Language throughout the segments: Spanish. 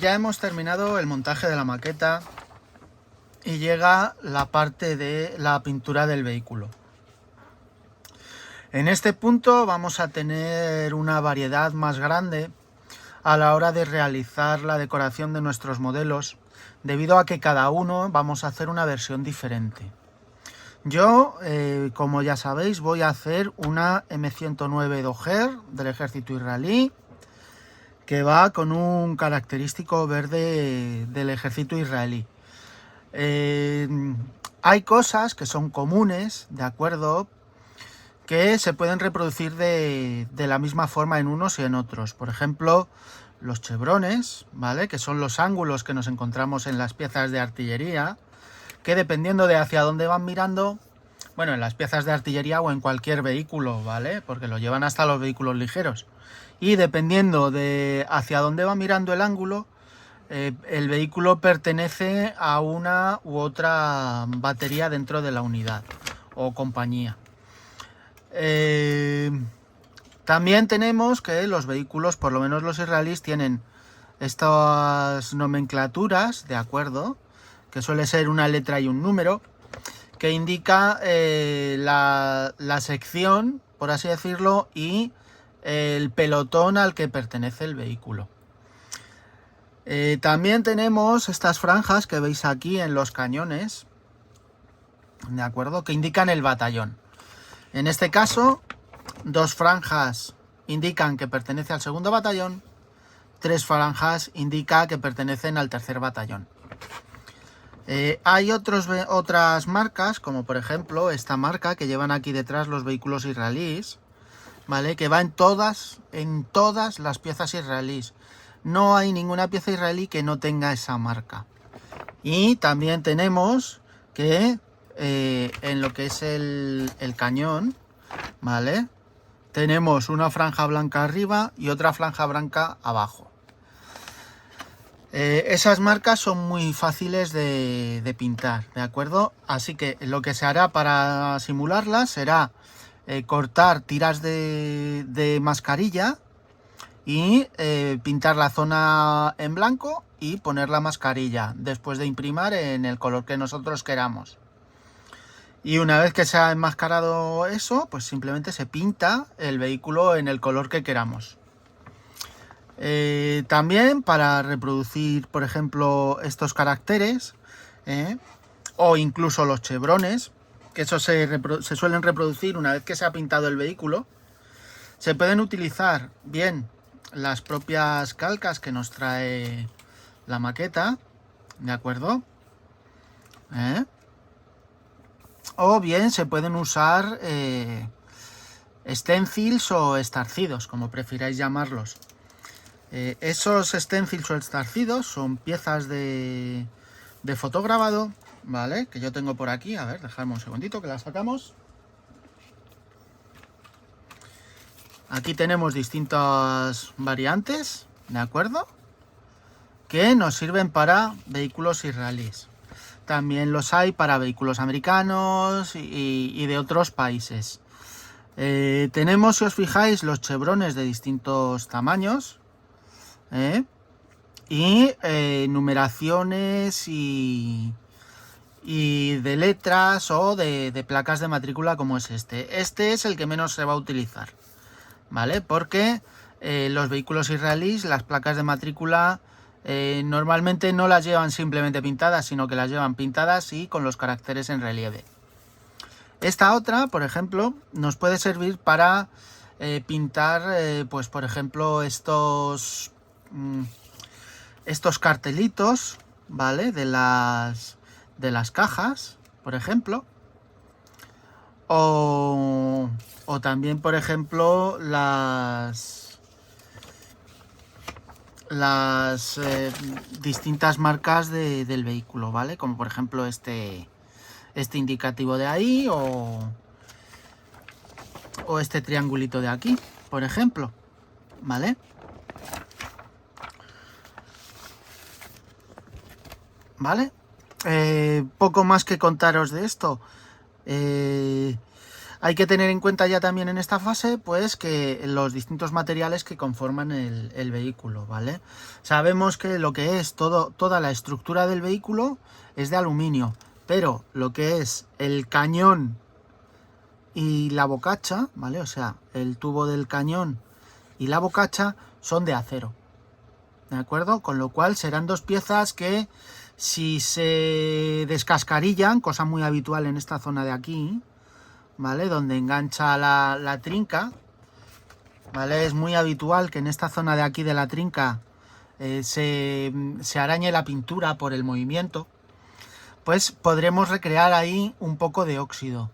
ya hemos terminado el montaje de la maqueta y llega la parte de la pintura del vehículo. En este punto vamos a tener una variedad más grande a la hora de realizar la decoración de nuestros modelos, debido a que cada uno vamos a hacer una versión diferente. Yo, como ya sabéis, voy a hacer una M109 Dogger del ejército israelí, que va con un característico verde del ejército israelí. Hay cosas que son comunes, ¿de acuerdo?, que se pueden reproducir de la misma forma en unos y en otros. Por ejemplo, los chevrones, ¿vale?, que son los ángulos que nos encontramos en las piezas de artillería, que dependiendo de hacia dónde van mirando, bueno, en las piezas de artillería o en cualquier vehículo, ¿vale?, porque lo llevan hasta los vehículos ligeros. Y dependiendo de hacia dónde va mirando el ángulo, el vehículo pertenece a una u otra batería dentro de la unidad o compañía. También tenemos que los vehículos, por lo menos los israelíes, tienen estas nomenclaturas, ¿de acuerdo?, que suele ser una letra y un número, que indica la sección, por así decirlo, y el pelotón al que pertenece el vehículo. También tenemos estas franjas que veis aquí en los cañones, ¿de acuerdo?, que indican el batallón. En este caso, 2 franjas indican que pertenece al segundo batallón, 3 franjas indican que pertenecen al tercer batallón. Hay otras marcas, como por ejemplo esta marca que llevan aquí detrás los vehículos israelíes, ¿vale?, que va en todas las piezas israelíes. No hay ninguna pieza israelí que no tenga esa marca. Y también tenemos que en lo que es el cañón, ¿vale?, tenemos una franja blanca arriba y otra franja blanca abajo. Esas marcas son muy fáciles de pintar, ¿de acuerdo? Así que lo que se hará para simularlas será cortar tiras de mascarilla y pintar la zona en blanco y poner la mascarilla después de imprimir en el color que nosotros queramos. Y una vez que se ha enmascarado eso, pues simplemente se pinta el vehículo en el color que queramos. También para reproducir, por ejemplo, estos caracteres, o incluso los chevrones, que eso se suelen reproducir una vez que se ha pintado el vehículo, se pueden utilizar bien las propias calcas que nos trae la maqueta, ¿de acuerdo?, o bien se pueden usar stencils o estarcidos, como prefiráis llamarlos. Esos stencils o estarcidos son piezas de fotograbado, ¿vale?, que yo tengo por aquí. A ver, dejadme un segundito que las sacamos. Aquí tenemos distintas variantes, ¿de acuerdo?, que nos sirven para vehículos israelíes. También los hay para vehículos americanos y de otros países. Tenemos, si os fijáis, los chevrones de distintos tamaños, y numeraciones y de letras o de placas de matrícula, como es este. Este es el que menos se va a utilizar, ¿vale?, porque los vehículos israelíes, las placas de matrícula, normalmente no las llevan simplemente pintadas, sino que las llevan pintadas y con los caracteres en relieve. Esta otra, por ejemplo, nos puede servir para pintar, pues por ejemplo, estos cartelitos, ¿vale?, de las cajas, por ejemplo, o también, por ejemplo, las distintas marcas del vehículo, ¿vale?, como por ejemplo este indicativo de ahí, o este triangulito de aquí, por ejemplo, ¿vale? ¿Vale? Poco más que contaros de esto. Hay que tener en cuenta ya también en esta fase, pues, que los distintos materiales que conforman el vehículo, ¿vale? Sabemos que lo que es toda la estructura del vehículo es de aluminio, pero lo que es el cañón y la bocacha, ¿vale? O sea, el tubo del cañón y la bocacha son de acero, ¿de acuerdo? Con lo cual serán dos piezas que, si se descascarillan, cosa muy habitual en esta zona de aquí, ¿vale? Donde engancha la trinca, ¿vale? Es muy habitual que en esta zona de aquí de la trinca se arañe la pintura por el movimiento, pues podremos recrear ahí un poco de óxido.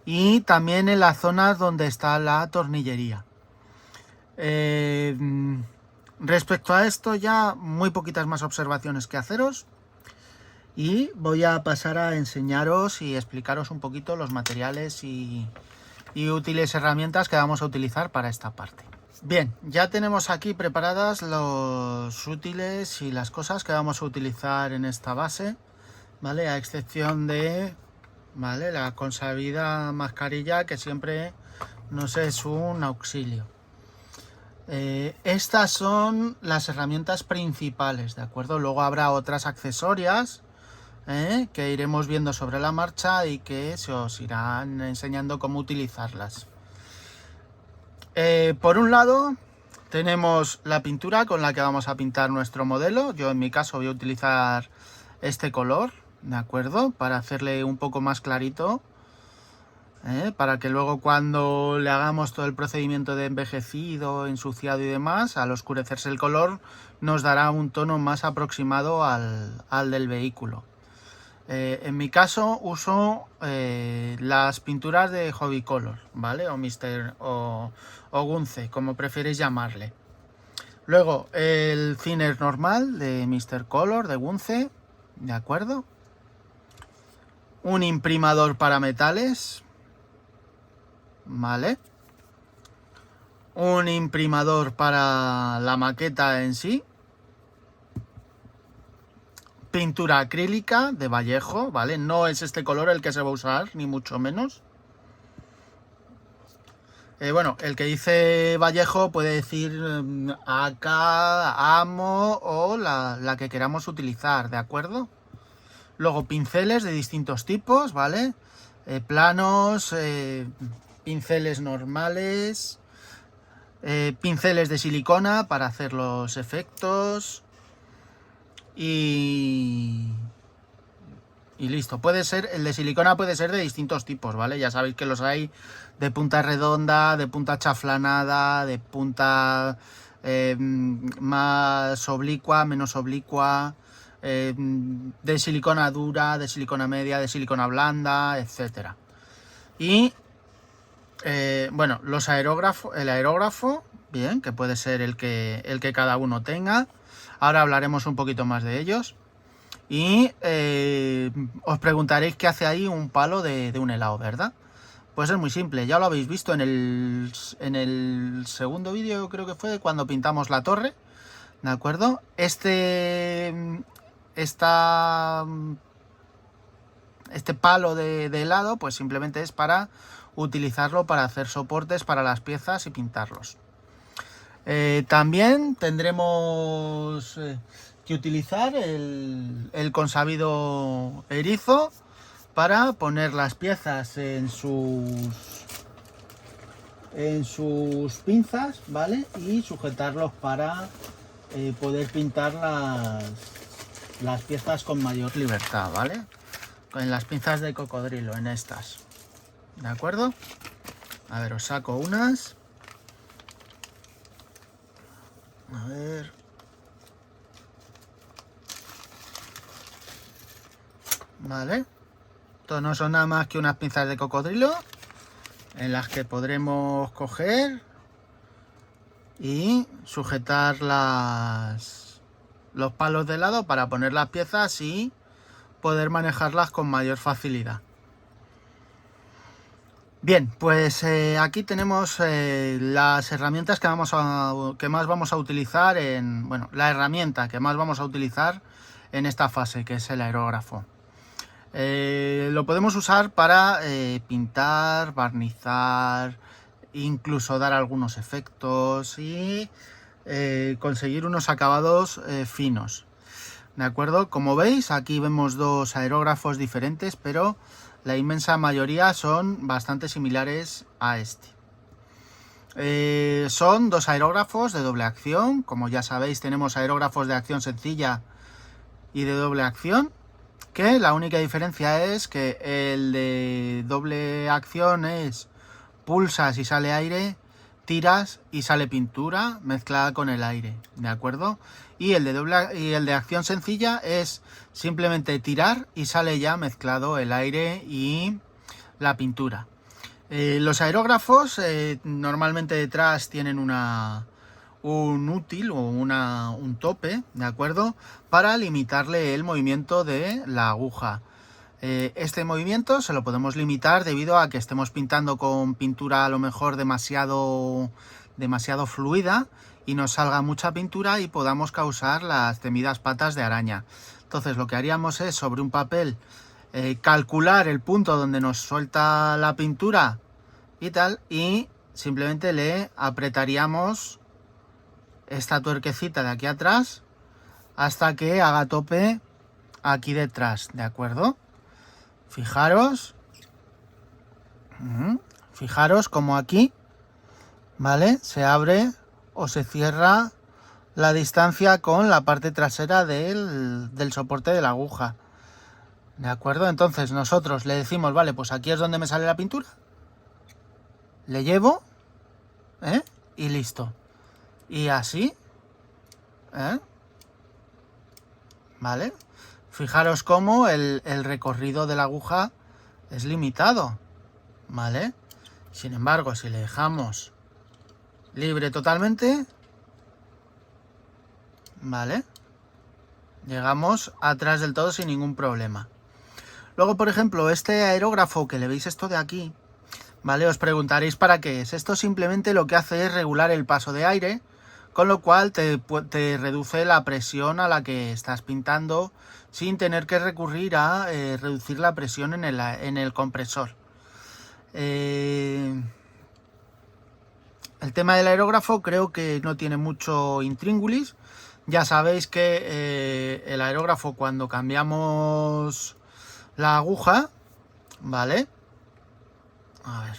Y también en las zonas donde está la tornillería. Respecto a esto, ya muy poquitas más observaciones que haceros. Y voy a pasar a enseñaros y explicaros un poquito los materiales y útiles herramientas que vamos a utilizar para esta parte. Bien, ya tenemos aquí preparadas los útiles y las cosas que vamos a utilizar en esta base, ¿vale? A excepción de, ¿vale?, la consabida mascarilla, que siempre nos es un auxilio. Estas son las herramientas principales, ¿de acuerdo? Luego habrá otras accesorias que iremos viendo sobre la marcha y que se os irán enseñando cómo utilizarlas. Por un lado tenemos la pintura con la que vamos a pintar nuestro modelo. Yo en mi caso voy a utilizar este color, ¿de acuerdo? Para hacerle un poco más clarito, para que luego cuando le hagamos todo el procedimiento de envejecido, ensuciado y demás, al oscurecerse el color nos dará un tono más aproximado al del vehículo. En mi caso uso las pinturas de Hobby Color, ¿vale? O Gunze, como preferéis llamarle. Luego el thinner normal de Mr. Color, de Gunze, ¿de acuerdo? Un imprimador para metales, ¿vale? Un imprimador para la maqueta en sí. Pintura acrílica de Vallejo, ¿vale? No es este color el que se va a usar, ni mucho menos. Bueno, el que dice Vallejo puede decir AK, Amo o la que queramos utilizar, ¿de acuerdo? Luego pinceles de distintos tipos, ¿vale? Planos, pinceles normales, pinceles de silicona para hacer los efectos y listo. Puede ser, el de silicona puede ser de distintos tipos, ¿vale? Ya sabéis que los hay de punta redonda, de punta chaflanada, de punta más oblicua, menos oblicua, de silicona dura, de silicona media, de silicona blanda, etcétera. Y bueno, el aerógrafo, bien, que puede ser el que cada uno tenga. Ahora hablaremos un poquito más de ellos. Y os preguntaréis qué hace ahí un palo de un helado, ¿verdad? Pues es muy simple, ya lo habéis visto en el segundo vídeo, creo que fue cuando pintamos la torre, ¿de acuerdo? Este palo de helado, pues simplemente es para utilizarlo para hacer soportes para las piezas y pintarlos. También tendremos que utilizar el consabido erizo para poner las piezas en sus pinzas, ¿vale? Y sujetarlos para poder pintar las piezas con mayor libertad, ¿vale? En las pinzas de cocodrilo, en estas, ¿de acuerdo? A ver, os saco unas. A ver. Vale. Esto no son nada más que unas pinzas de cocodrilo en las que podremos coger y sujetar los palos de lado para poner las piezas y poder manejarlas con mayor facilidad. Bien, pues aquí tenemos las herramientas que más vamos a utilizar la herramienta que más vamos a utilizar en esta fase, que es el aerógrafo. Lo podemos usar para pintar, barnizar, incluso dar algunos efectos y conseguir unos acabados finos. ¿De acuerdo? Como veis, aquí vemos dos aerógrafos diferentes, pero la inmensa mayoría son bastante similares a este. Son dos aerógrafos de doble acción. Como ya sabéis, tenemos aerógrafos de acción sencilla y de doble acción, que la única diferencia es que el de doble acción es pulsas y sale aire, tiras y sale pintura mezclada con el aire, ¿de acuerdo? Y el de acción sencilla es simplemente tirar y sale ya mezclado el aire y la pintura. Los aerógrafos normalmente detrás tienen un útil o un tope, ¿de acuerdo? Para limitarle el movimiento de la aguja. Este movimiento se lo podemos limitar debido a que estemos pintando con pintura a lo mejor demasiado fluida y nos salga mucha pintura y podamos causar las temidas patas de araña. Entonces lo que haríamos es sobre un papel calcular el punto donde nos suelta la pintura y tal, y simplemente le apretaríamos esta tuerquecita de aquí atrás hasta que haga tope aquí detrás, ¿de acuerdo? Fijaros como aquí, ¿vale? Se abre o se cierra la distancia con la parte trasera del soporte de la aguja, ¿de acuerdo? Entonces nosotros le decimos, vale, pues aquí es donde me sale la pintura, le llevo, y listo. Y así, ¿vale? Fijaros cómo el recorrido de la aguja es limitado, ¿vale? Sin embargo, si le dejamos libre totalmente, ¿vale? Llegamos atrás del todo sin ningún problema. Luego, por ejemplo, este aerógrafo que le veis esto de aquí, ¿vale? Os preguntaréis para qué es. Esto simplemente lo que hace es regular el paso de aire, con lo cual te reduce la presión a la que estás pintando sin tener que recurrir a reducir la presión en el compresor. El tema del aerógrafo creo que no tiene mucho intríngulis. Ya sabéis que el aerógrafo, cuando cambiamos la aguja, ¿vale? A ver.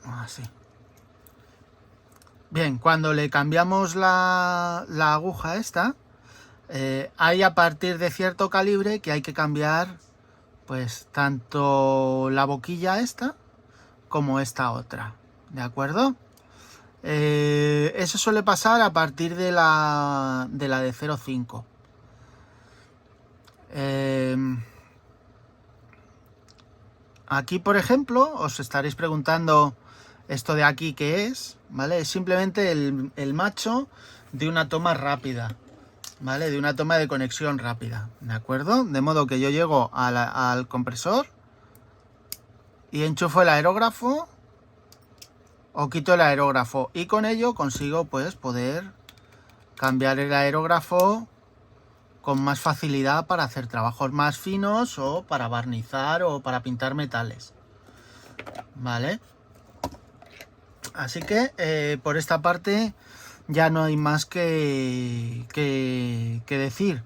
Así. Bien, cuando le cambiamos la aguja esta, hay a partir de cierto calibre que hay que cambiar pues tanto la boquilla esta como esta otra, ¿de acuerdo? Eso suele pasar a partir de la de 0,5. Aquí, por ejemplo, os estaréis preguntando esto de aquí qué es, ¿vale? Es simplemente el macho de una toma rápida, ¿vale? De una toma de conexión rápida, ¿de acuerdo? De modo que yo llego al compresor y enchufo el aerógrafo o quito el aerógrafo, y con ello consigo pues poder cambiar el aerógrafo con más facilidad para hacer trabajos más finos o para barnizar o para pintar metales, ¿vale? Así que por esta parte ya no hay más que decir.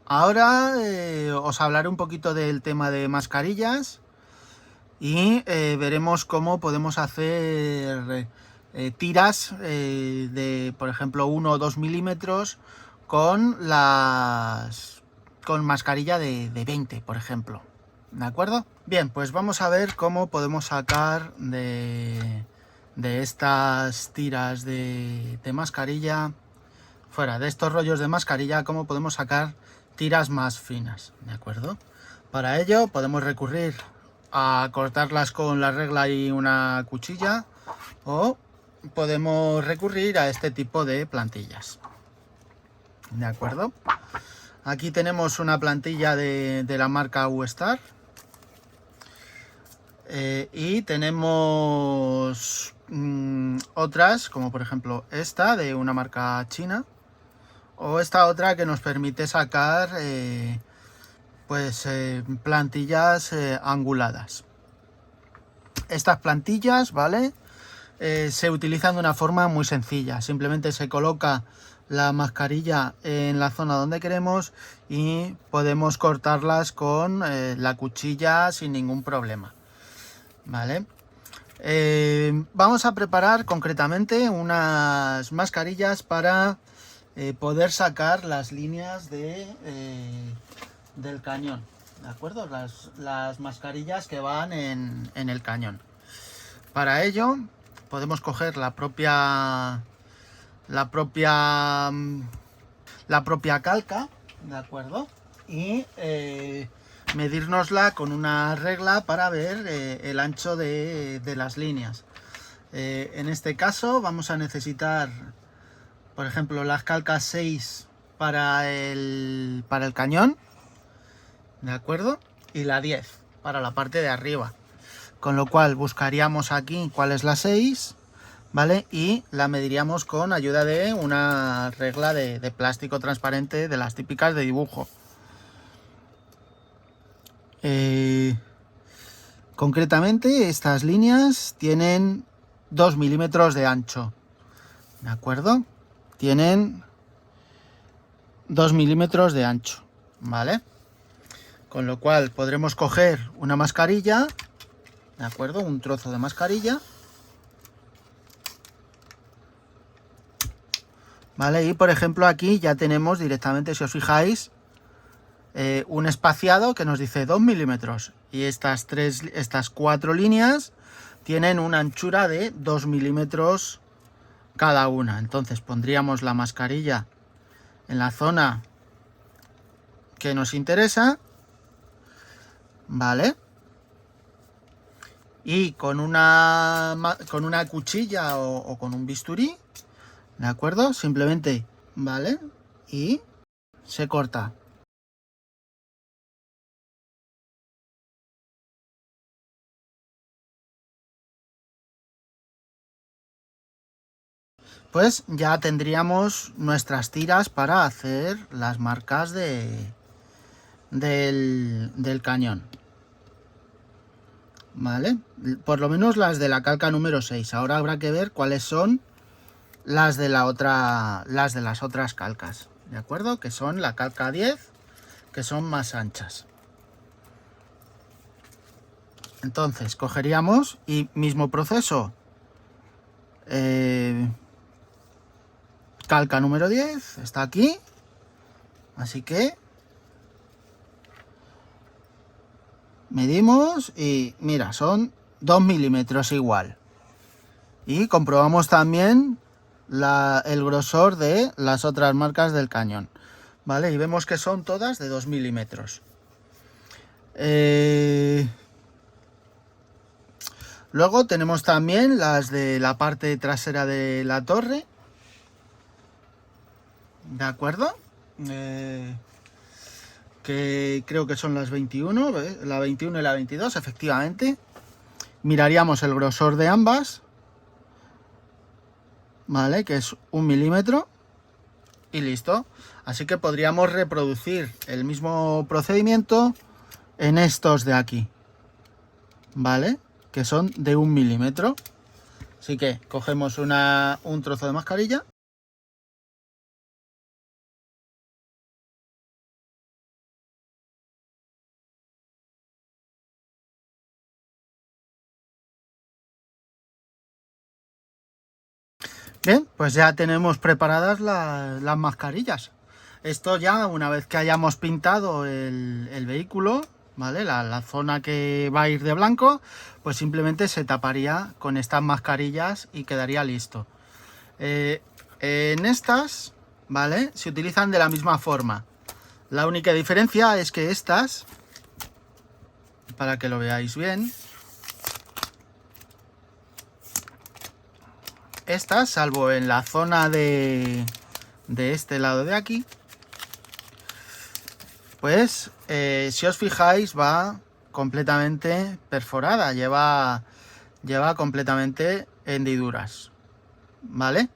Ahora os hablaré un poquito del tema de mascarillas y veremos cómo podemos hacer tiras de, por ejemplo, 1 o 2 milímetros con mascarilla de 20, por ejemplo. ¿De acuerdo? Bien, pues vamos a ver cómo podemos sacar de estas tiras de mascarilla, fuera de estos rollos de mascarilla, cómo podemos sacar tiras más finas, ¿de acuerdo? Para ello podemos recurrir a cortarlas con la regla y una cuchilla, o podemos recurrir a este tipo de plantillas, ¿de acuerdo? Aquí tenemos una plantilla de la marca U-Star. Y tenemos otras, como por ejemplo esta de una marca china, o esta otra que nos permite sacar plantillas anguladas. Estas plantillas, ¿vale? Se utilizan de una forma muy sencilla. Simplemente se coloca la mascarilla en la zona donde queremos y podemos cortarlas con la cuchilla sin ningún problema, ¿vale? Vamos a preparar concretamente unas mascarillas para poder sacar las líneas del cañón, ¿de acuerdo? Las mascarillas que van en el cañón. Para ello podemos coger la propia calca, ¿de acuerdo? Y medírnosla con una regla para ver el ancho de las líneas. En este caso vamos a necesitar, por ejemplo, las calcas 6 para el cañón, ¿de acuerdo? Y la 10 para la parte de arriba. Con lo cual buscaríamos aquí cuál es la 6, ¿vale? Y la mediríamos con ayuda de una regla de plástico transparente, de las típicas de dibujo. Concretamente estas líneas tienen 2 milímetros de ancho, ¿de acuerdo? Tienen 2 milímetros de ancho, ¿vale? Con lo cual podremos coger una mascarilla, ¿de acuerdo? Un trozo de mascarilla, ¿vale? Y por ejemplo aquí ya tenemos directamente, si os fijáis, un espaciado que nos dice 2 milímetros. Y estas 4 líneas tienen una anchura de 2 milímetros cada una. Entonces pondríamos la mascarilla en la zona que nos interesa, ¿vale? Y con una cuchilla o con un bisturí, ¿de acuerdo? Simplemente, ¿vale? Y se corta. Pues ya tendríamos nuestras tiras para hacer las marcas del cañón, ¿vale? Por lo menos las de la calca número 6. Ahora habrá que ver cuáles son las de las otras calcas, ¿de acuerdo? Que son la calca 10, que son más anchas. Entonces cogeríamos y mismo proceso, calca número 10 está aquí, así que medimos y mira, son 2 milímetros igual. Y comprobamos también el grosor de las otras marcas del cañón, ¿vale? Y vemos que son todas de 2 milímetros. Luego tenemos también las de la parte trasera de la torre, ¿de acuerdo? Que creo que son las 21, ¿ves? La 21 y la 22, efectivamente. Miraríamos el grosor de ambas, ¿vale? Que es 1 milímetro y listo. Así que podríamos reproducir el mismo procedimiento en estos de aquí, ¿vale? Que son de 1 milímetro. Así que cogemos un trozo de mascarilla. Bien, pues ya tenemos preparadas las mascarillas. Esto ya una vez que hayamos pintado el vehículo, ¿vale? La zona que va a ir de blanco, pues simplemente se taparía con estas mascarillas y quedaría listo. En estas, ¿vale? Se utilizan de la misma forma. La única diferencia es que estas, para que lo veáis bien, estas, salvo en la zona de este lado de aquí, pues si os fijáis va completamente perforada, lleva completamente hendiduras, ¿vale?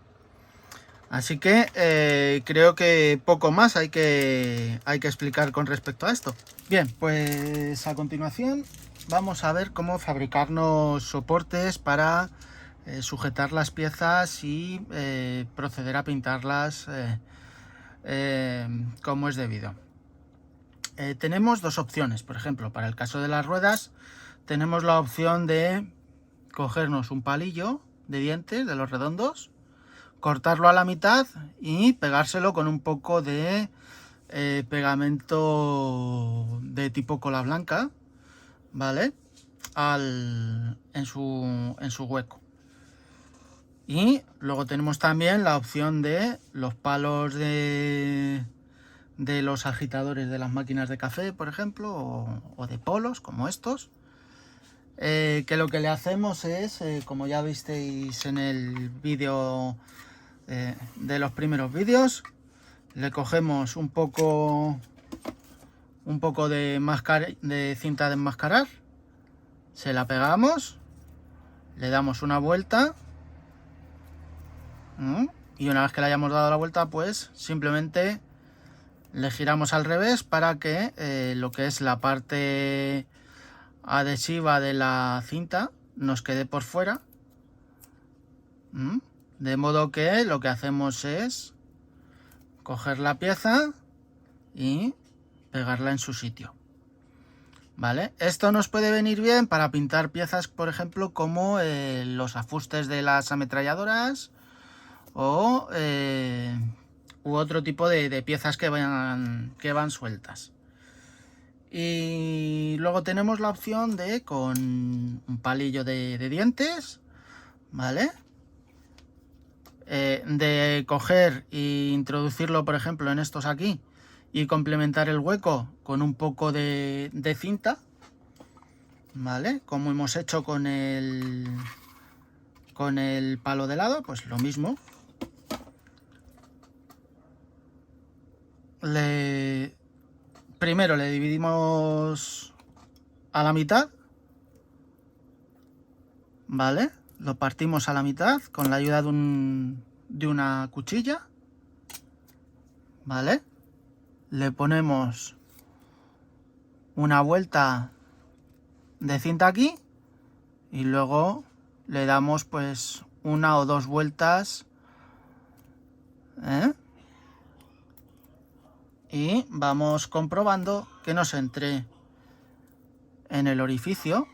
Así que creo que poco más hay que explicar con respecto a esto. Bien, pues a continuación vamos a ver cómo fabricarnos soportes para sujetar las piezas y proceder a pintarlas como es debido. Tenemos dos opciones. Por ejemplo, para el caso de las ruedas tenemos la opción de cogernos un palillo de dientes, de los redondos, cortarlo a la mitad y pegárselo con un poco de pegamento de tipo cola blanca, ¿vale? En su hueco. Y luego tenemos también la opción de los palos de los agitadores de las máquinas de café, por ejemplo, o de polos como estos, que lo que le hacemos es, como ya visteis en el vídeo de los primeros vídeos, le cogemos un poco de cinta de enmascarar, se la pegamos, le damos una vuelta y una vez que le hayamos dado la vuelta, pues simplemente le giramos al revés para que lo que es la parte adhesiva de la cinta nos quede por fuera, de modo que lo que hacemos es coger la pieza y pegarla en su sitio, ¿vale? Esto nos puede venir bien para pintar piezas, por ejemplo, como los afustes de las ametralladoras o u otro tipo de piezas que van sueltas. Y luego tenemos la opción de, con un palillo de dientes, ¿vale? De coger e introducirlo, por ejemplo, en estos aquí y complementar el hueco con un poco de cinta, ¿vale? Como hemos hecho con el palo de lado, pues lo mismo. Primero le dividimos a la mitad, ¿vale? Lo partimos a la mitad con la ayuda de una cuchilla, ¿vale? Le ponemos una vuelta de cinta aquí y luego le damos pues una o dos vueltas, y vamos comprobando que nos entre en el orificio,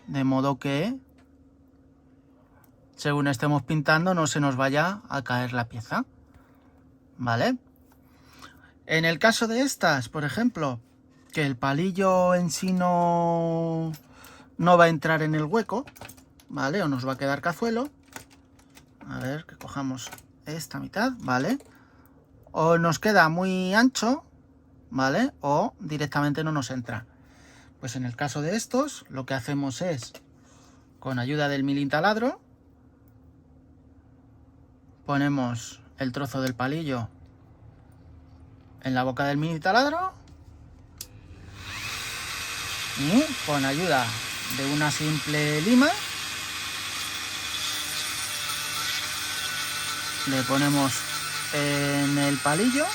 de modo que según estemos pintando no se nos vaya a caer la pieza, ¿vale? En el caso de estas, por ejemplo, que el palillo en sí no va a entrar en el hueco, ¿vale? O nos va a quedar cazuelo. A ver, que cojamos esta mitad, ¿vale? O nos queda muy ancho, ¿vale? O directamente no nos entra. Pues en el caso de estos, lo que hacemos es, con ayuda del militaladro, ponemos el trozo del palillo en la boca del militaladro y con ayuda de una simple lima le ponemos en el palillo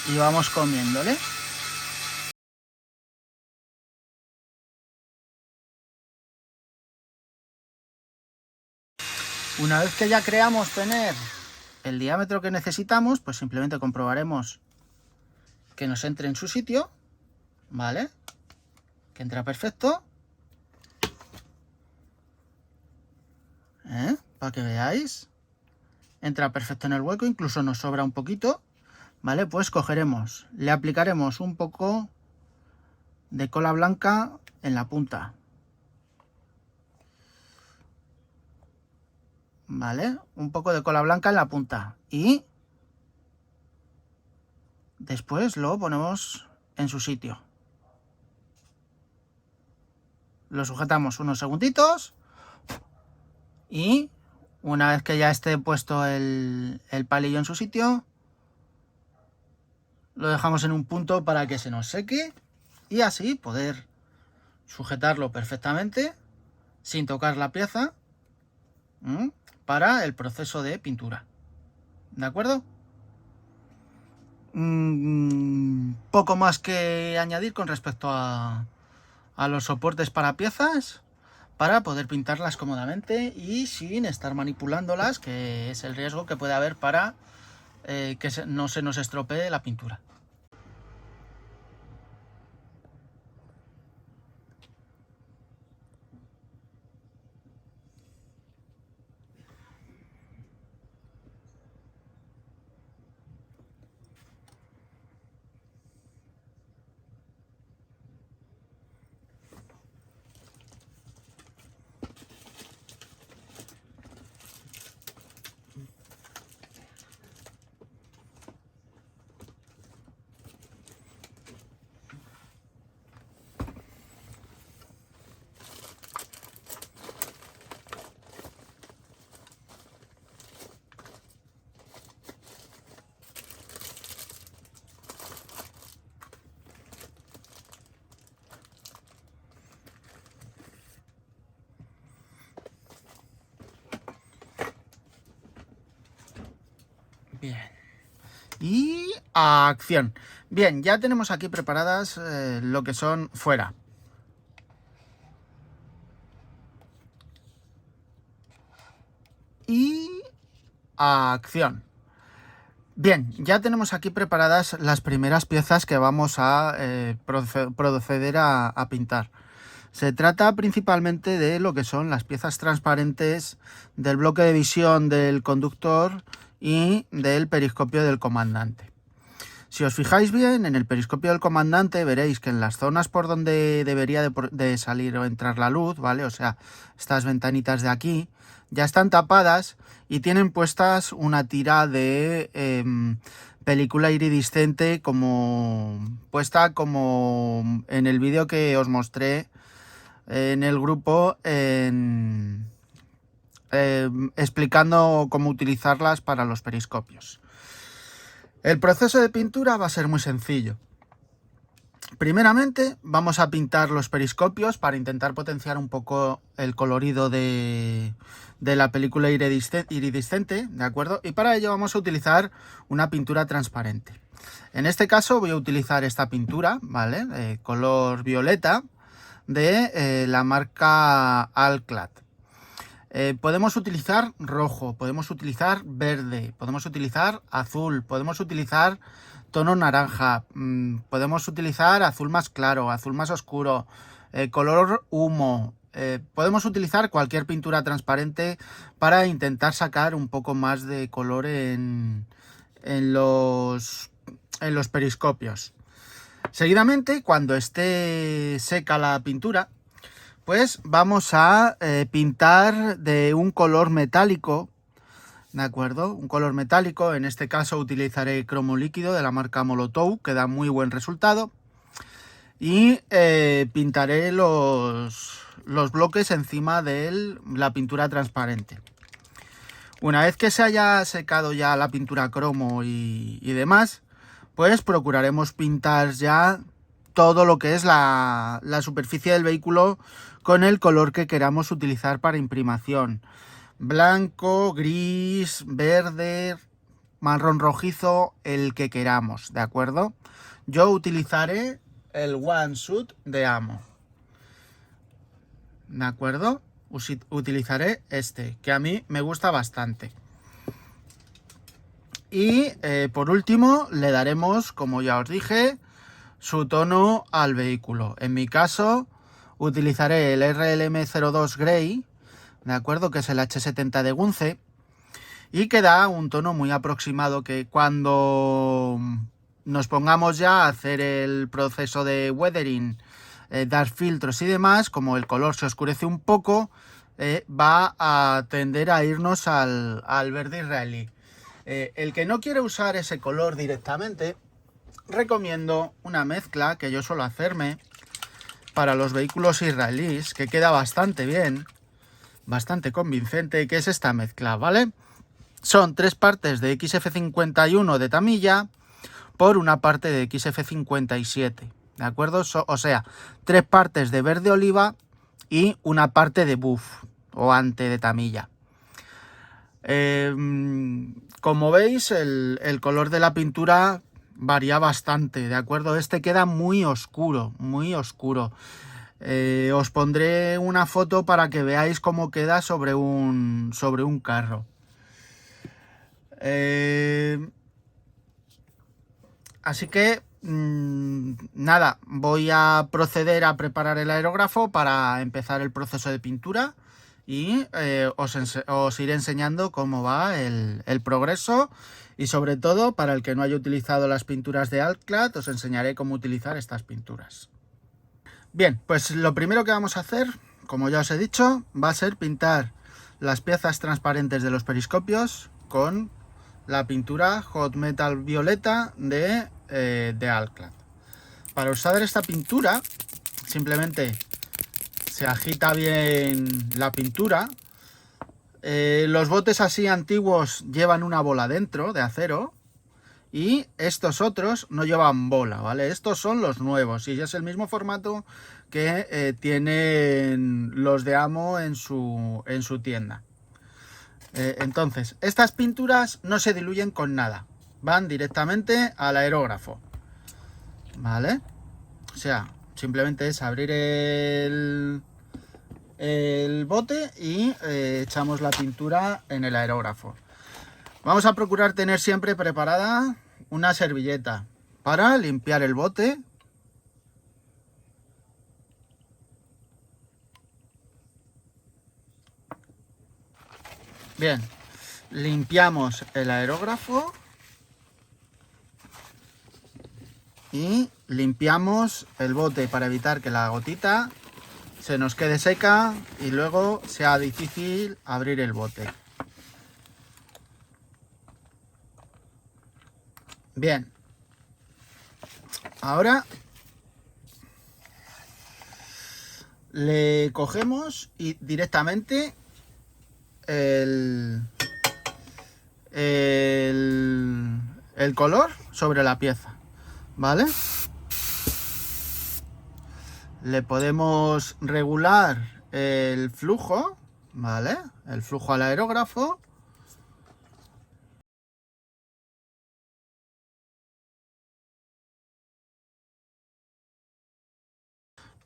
y vamos comiéndole. Una vez que ya creamos tener el diámetro que necesitamos, pues simplemente comprobaremos que nos entre en su sitio, ¿vale? Que entra perfecto. Para que veáis. Entra perfecto en el hueco, incluso nos sobra un poquito, ¿vale? Pues cogeremos, le aplicaremos un poco de cola blanca en la punta, ¿vale? Un poco de cola blanca en la punta y después lo ponemos en su sitio. Lo sujetamos unos segunditos y una vez que ya esté puesto el palillo en su sitio, lo dejamos en un punto para que se nos seque y así poder sujetarlo perfectamente sin tocar la pieza, para el proceso de pintura. ¿De acuerdo? Poco más que añadir con respecto a los soportes para piezas, para poder pintarlas cómodamente y sin estar manipulándolas, que es el riesgo que puede haber para que no se nos estropee la pintura. Bien. Y acción. Bien, ya tenemos aquí preparadas lo que son fuera. Y acción. Bien, ya tenemos aquí preparadas las primeras piezas que vamos a proceder a pintar. Se trata principalmente de lo que son las piezas transparentes del bloque de visión del conductor y del periscopio del comandante. Si os fijáis bien, en el periscopio del comandante veréis que en las zonas por donde debería de salir o entrar la luz, ¿vale? O sea, estas ventanitas de aquí, ya están tapadas y tienen puestas una tira de película iridiscente puesta como en el vídeo que os mostré en el grupo explicando cómo utilizarlas para los periscopios. El proceso de pintura va a ser muy sencillo. Primeramente vamos a pintar los periscopios para intentar potenciar un poco el colorido de la película iridiscente, ¿de acuerdo? Y para ello vamos a utilizar una pintura transparente. En este caso voy a utilizar esta pintura, ¿vale? Color violeta de la marca Alclad. Podemos utilizar rojo, podemos utilizar verde, podemos utilizar azul, podemos utilizar tono naranja, podemos utilizar azul más claro, azul más oscuro, color humo. Podemos utilizar cualquier pintura transparente para intentar sacar un poco más de color en los periscopios. Seguidamente, cuando esté seca la pintura, pues vamos a pintar de un color metálico, ¿de acuerdo? Un color metálico, en este caso utilizaré cromo líquido de la marca Molotov, que da muy buen resultado. Y pintaré los bloques encima de la pintura transparente. Una vez que se haya secado ya la pintura cromo y demás, pues procuraremos pintar ya todo lo que es la superficie del vehículo con el color que queramos utilizar para imprimación. Blanco, gris, verde, marrón rojizo, el que queramos, ¿de acuerdo? Yo utilizaré el One Suit de Amo, ¿de acuerdo? Utilizaré este, que a mí me gusta bastante. Y por último le daremos, como ya os dije, su tono al vehículo. En mi caso utilizaré el RLM02 Grey, ¿de acuerdo? Que es el H70 de Gunze, y que da un tono muy aproximado, que cuando nos pongamos ya a hacer el proceso de weathering, dar filtros y demás, como el color se oscurece un poco, va a tender a irnos al verde israelí. El que no quiere usar ese color directamente, recomiendo una mezcla que yo suelo hacerme para los vehículos israelíes, que queda bastante bien, bastante convincente, que es esta mezcla, ¿vale? Son 3 partes de XF51 de Tamiya por una parte de XF57, ¿de acuerdo? O sea, 3 partes de verde oliva y una parte de buff o ante de Tamiya. Como veis, el color de la pintura varía bastante, ¿de acuerdo? Este queda muy oscuro, muy oscuro. Os pondré una foto para que veáis cómo queda sobre un carro. Así que nada, voy a proceder a preparar el aerógrafo para empezar el proceso de pintura y os iré enseñando cómo va el progreso, y sobre todo, para el que no haya utilizado las pinturas de Altclad, os enseñaré cómo utilizar estas pinturas. Bien, pues lo primero que vamos a hacer, como ya os he dicho, va a ser pintar las piezas transparentes de los periscopios con la pintura Hot Metal Violeta de Altclad. Para usar esta pintura, simplemente se agita bien la pintura. Los botes así antiguos llevan una bola dentro de acero, y estos otros no llevan bola, ¿vale? Estos son los nuevos y es el mismo formato que tienen los de Amo en su tienda. Entonces, estas pinturas no se diluyen con nada, van directamente al aerógrafo, ¿vale? O sea, simplemente es abrir el bote y echamos la pintura en el aerógrafo. Vamos a procurar tener siempre preparada una servilleta para limpiar el bote. Bien, limpiamos el aerógrafo y limpiamos el bote para evitar que la gotita se nos quede seca y luego sea difícil abrir el bote. Bien, ahora le cogemos y directamente el color sobre la pieza, ¿vale? Le podemos regular el flujo, ¿vale? El flujo al aerógrafo.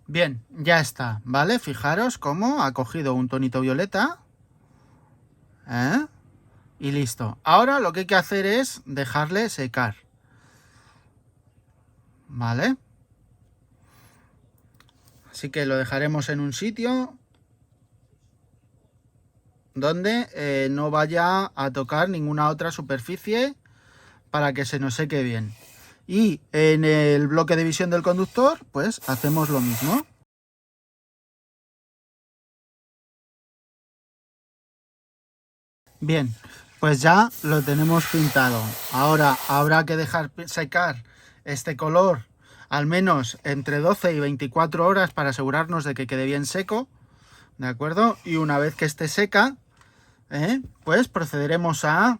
Bien, ya está, ¿vale? Fijaros cómo ha cogido un tonito violeta. Y listo. Ahora lo que hay que hacer es dejarle secar, ¿vale? Así que lo dejaremos en un sitio donde no vaya a tocar ninguna otra superficie para que se nos seque bien. Y en el bloque de visión del conductor, pues hacemos lo mismo. Bien, pues ya lo tenemos pintado. Ahora habrá que dejar secar este color al menos entre 12 y 24 horas para asegurarnos de que quede bien seco, ¿de acuerdo? Y una vez que esté seca, pues procederemos a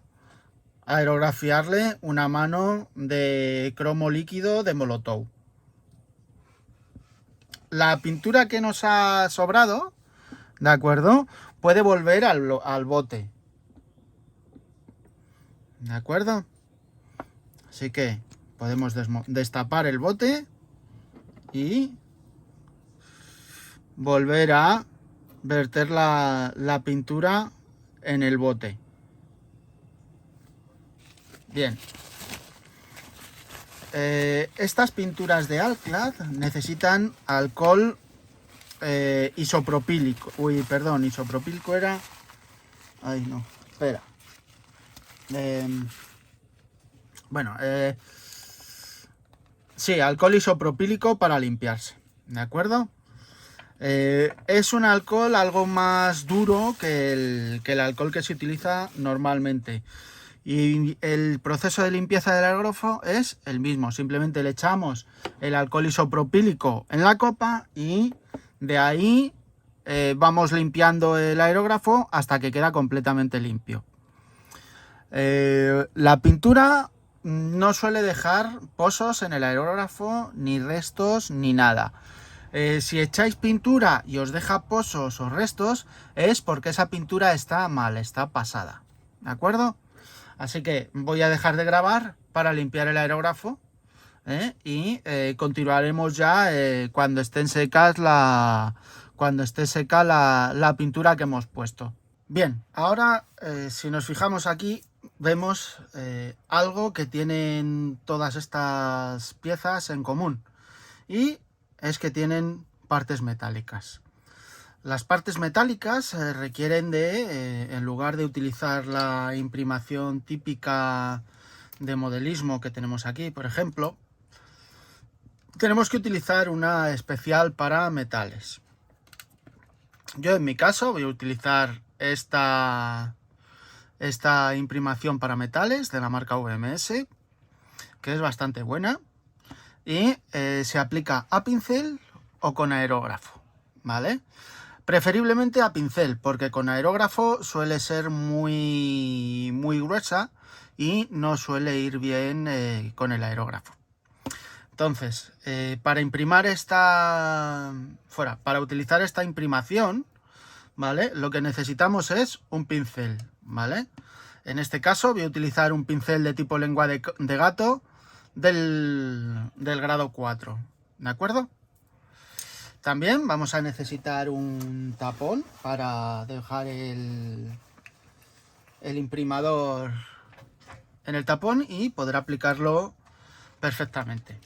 aerografiarle una mano de cromo líquido de Molotov. La pintura que nos ha sobrado, ¿de acuerdo?, puede volver al bote, ¿de acuerdo? Así que podemos destapar el bote y volver a verter la pintura en el bote. Bien. Estas pinturas de Altclad necesitan alcohol isopropílico. Uy, perdón, isopropílico era... Ay, no, espera. Bueno, sí, alcohol isopropílico para limpiarse, ¿de acuerdo? Es un alcohol algo más duro que el alcohol que se utiliza normalmente. Y el proceso de limpieza del aerógrafo es el mismo. Simplemente le echamos el alcohol isopropílico en la copa y de ahí vamos limpiando el aerógrafo hasta que queda completamente limpio. La pintura no suele dejar pozos en el aerógrafo, ni restos, ni nada. Si echáis pintura y os deja pozos o restos, es porque esa pintura está mal, está pasada. ¿de acuerdo? Así que voy a dejar de grabar para limpiar el aerógrafo, y continuaremos ya cuando estén secas cuando esté seca la pintura que hemos puesto. Bien, ahora si nos fijamos aquí vemos algo que tienen todas estas piezas en común, y es que tienen partes metálicas. Las partes metálicas requieren de, en lugar de utilizar la imprimación típica de modelismo que tenemos aquí, por ejemplo, tenemos que utilizar una especial para metales. Yo en mi caso voy a utilizar esta imprimación para metales de la marca VMS, que es bastante buena, y se aplica a pincel o con aerógrafo, ¿vale? Preferiblemente a pincel, porque con aerógrafo suele ser muy gruesa y no suele ir bien con el aerógrafo. Entonces, para utilizar esta imprimación, ¿vale? Lo que necesitamos es un pincel, ¿vale? En este caso voy a utilizar un pincel de tipo lengua de gato del grado 4, ¿de acuerdo? También vamos a necesitar un tapón para dejar el imprimador en el tapón y poder aplicarlo perfectamente.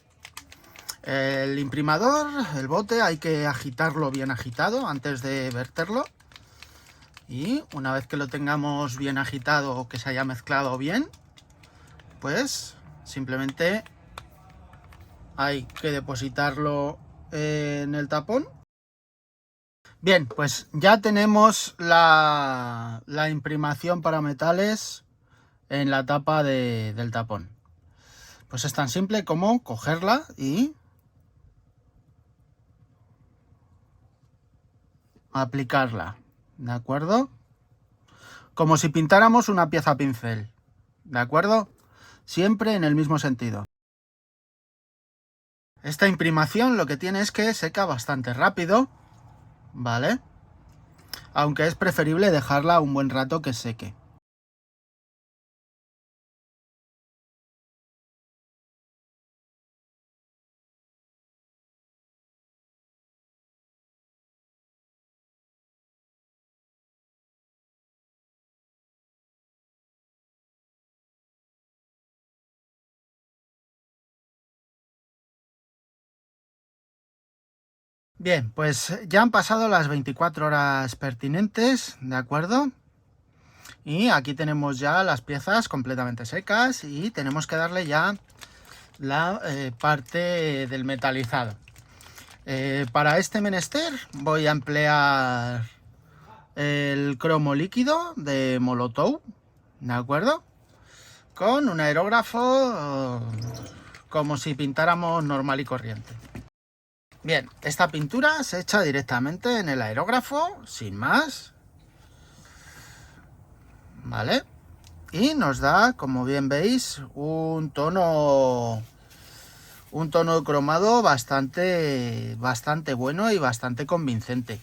El imprimador, el bote, hay que agitarlo bien agitado antes de verterlo, y una vez que lo tengamos bien agitado o que se haya mezclado bien, pues simplemente hay que depositarlo en el tapón. Bien, pues ya tenemos la imprimación para metales en la tapa del tapón. Pues es tan simple como cogerla y aplicarla, ¿de acuerdo? Como si pintáramos una pieza a pincel, ¿de acuerdo? Siempre en el mismo sentido. Esta imprimación lo que tiene es que seca bastante rápido, ¿vale? Aunque es preferible dejarla un buen rato que seque. Bien, pues ya han pasado las 24 horas pertinentes, ¿de acuerdo? Y aquí tenemos ya las piezas completamente secas y tenemos que darle ya la parte del metalizado. Para este menester voy a emplear el cromo líquido de Molotow, ¿de acuerdo? Con un aerógrafo como si pintáramos normal y corriente. Bien, esta pintura se echa directamente en el aerógrafo, sin más, ¿vale? Y nos da, como bien veis, un tono cromado bastante bueno y bastante convincente.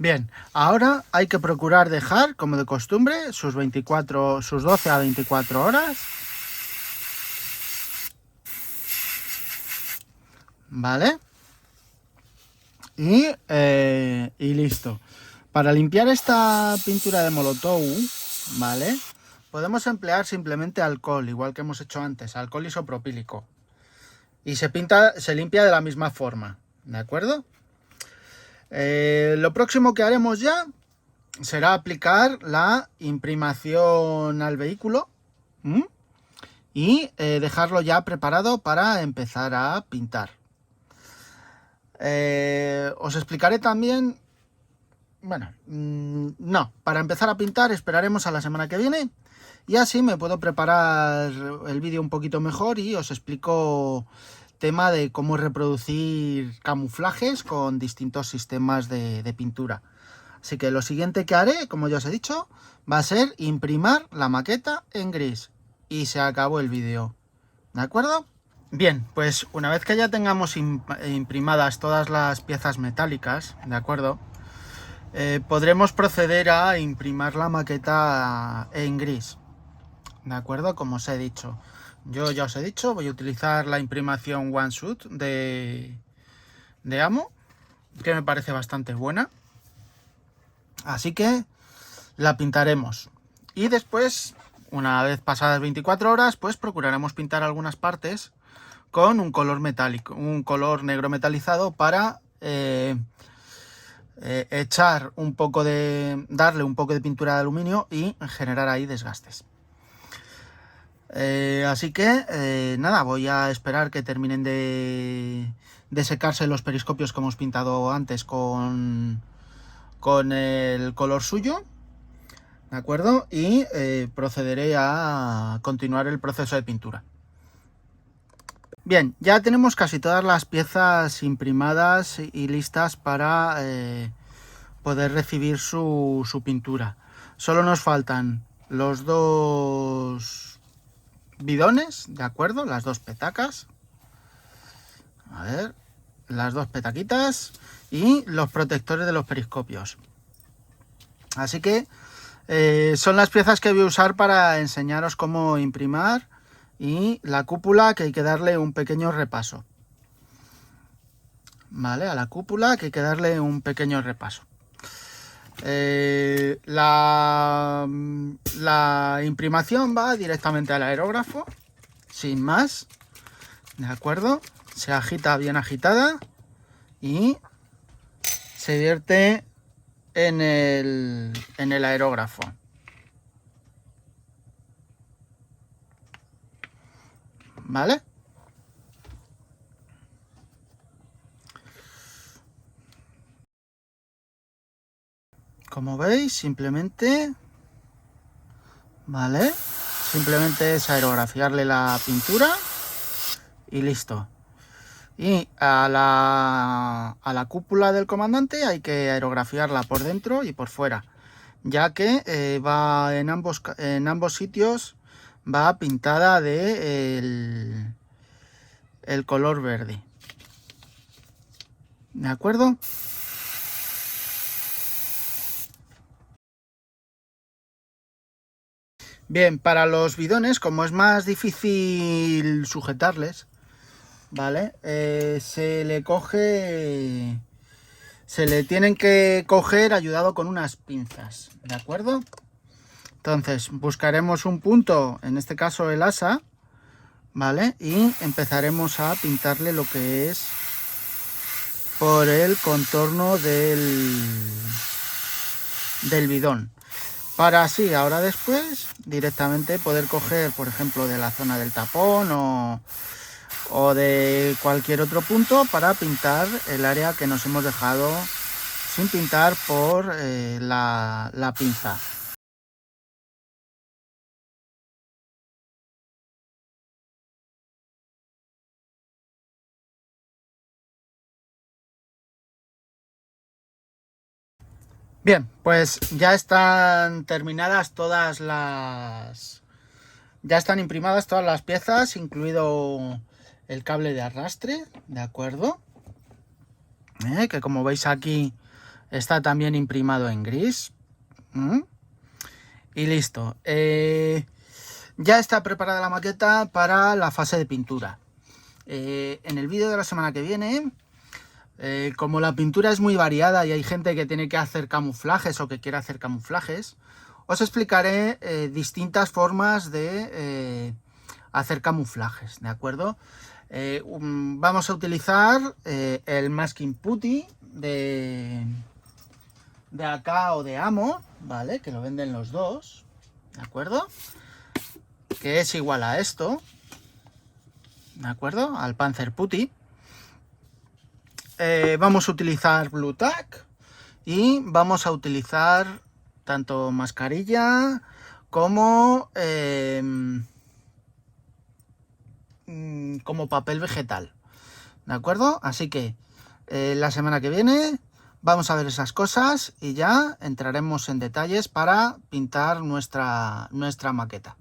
Bien, ahora hay que procurar dejar, como de costumbre, sus 12 a 24 horas. ¿Vale? Y listo. Para limpiar esta pintura de Molotow, ¿vale? Podemos emplear simplemente alcohol, igual que hemos hecho antes, alcohol isopropílico. Y se limpia de la misma forma, ¿de acuerdo? Lo próximo que haremos ya será aplicar la imprimación al vehículo y dejarlo ya preparado para empezar a pintar. Os explicaré también, bueno, no, para empezar a pintar esperaremos a la semana que viene y así me puedo preparar el vídeo un poquito mejor y os explico tema de cómo reproducir camuflajes con distintos sistemas de pintura. Así que lo siguiente que haré, como ya os he dicho, va a ser imprimir la maqueta en gris. Y se acabó el vídeo. ¿De acuerdo? Bien, pues una vez que ya tengamos imprimadas todas las piezas metálicas, ¿de acuerdo? Podremos proceder a imprimir la maqueta en gris. ¿De acuerdo? Como os he dicho. Yo ya os he dicho, voy a utilizar la imprimación One Shoot de Amo, que me parece bastante buena. Así que la pintaremos. Y después, una vez pasadas 24 horas, pues procuraremos pintar algunas partes con un color metálico, un color negro metalizado para echar un poco darle un poco de pintura de aluminio y generar ahí desgastes. Así que nada, voy a esperar que terminen de secarse los periscopios que hemos pintado antes con el color suyo, ¿de acuerdo? Y procederé a continuar el proceso de pintura. Bien, ya tenemos casi todas las piezas imprimadas y listas para poder recibir su pintura. Solo nos faltan los dos bidones, ¿de acuerdo? Las dos petacas. A ver, las dos petaquitas y los protectores de los periscopios. Así que son las piezas que voy a usar para enseñaros cómo imprimir, y la cúpula, que hay que darle un pequeño repaso. Vale, a la cúpula que hay que darle un pequeño repaso. La imprimación va directamente al aerógrafo, sin más, ¿de acuerdo? Se agita bien agitada y se vierte en el aerógrafo. ¿Vale? Como veis, simplemente, ¿vale? Simplemente es aerografiarle la pintura y listo. Y a la cúpula del comandante hay que aerografiarla por dentro y por fuera, ya que va en ambos sitios, va pintada de el color verde. ¿De acuerdo? Bien, para los bidones, como es más difícil sujetarles, ¿vale? Se le tienen que coger ayudado con unas pinzas, ¿de acuerdo? Entonces buscaremos un punto, en este caso el asa, ¿vale? Y empezaremos a pintarle lo que es por el contorno del bidón, para así ahora después directamente poder coger, por ejemplo, de la zona del tapón o de cualquier otro punto para pintar el área que nos hemos dejado sin pintar por la pinza. Bien, pues ya están terminadas todas las... Ya están imprimadas todas las piezas, incluido el cable de arrastre, ¿de acuerdo? Que como veis aquí está también imprimado en gris. Y listo. Ya está preparada la maqueta para la fase de pintura. En el vídeo de la semana que viene, como la pintura es muy variada y hay gente que tiene que hacer camuflajes o que quiere hacer camuflajes, os explicaré distintas formas de hacer camuflajes, ¿de acuerdo? Vamos a utilizar el masking putty de acá o de Amo, ¿vale? Que lo venden los dos, ¿de acuerdo? Que es igual a esto, ¿de acuerdo? Al Panzer Putty. Vamos a utilizar Blue Tack y vamos a utilizar tanto mascarilla como papel vegetal. ¿De acuerdo? Así que la semana que viene vamos a ver esas cosas y ya entraremos en detalles para pintar nuestra maqueta.